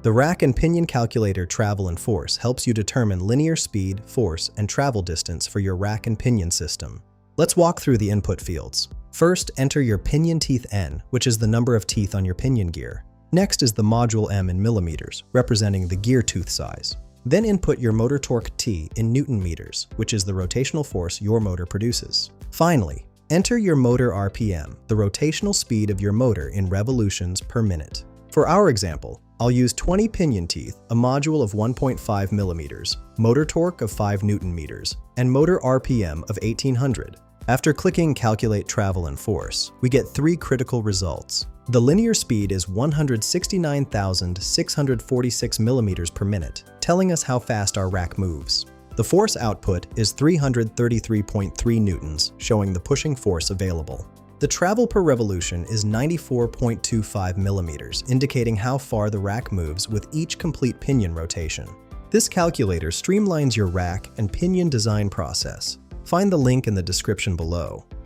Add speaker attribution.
Speaker 1: The Rack and Pinion Calculator Travel and Force helps you determine linear speed, force, and travel distance for your rack and pinion system. Let's walk through the input fields. First, enter your Pinion Teeth N, which is the number of teeth on your pinion gear. Next is the module M in millimeters, representing the gear tooth size. Then input your motor torque T in Newton meters, which is the rotational force your motor produces. Finally, enter your motor RPM, the rotational speed of your motor in revolutions per minute. For our example, I'll use 20 pinion teeth, a module of 1.5 millimeters, motor torque of 5 Newton meters, and motor RPM of 1800. After clicking Calculate Travel and Force, we get 3 critical results. The linear speed is 169,646 millimeters per minute, telling us how fast our rack moves. The force output is 333.3 newtons, showing the pushing force available. The travel per revolution is 94.25 millimeters, indicating how far the rack moves with each complete pinion rotation. This calculator streamlines your rack and pinion design process. Find the link in the description below.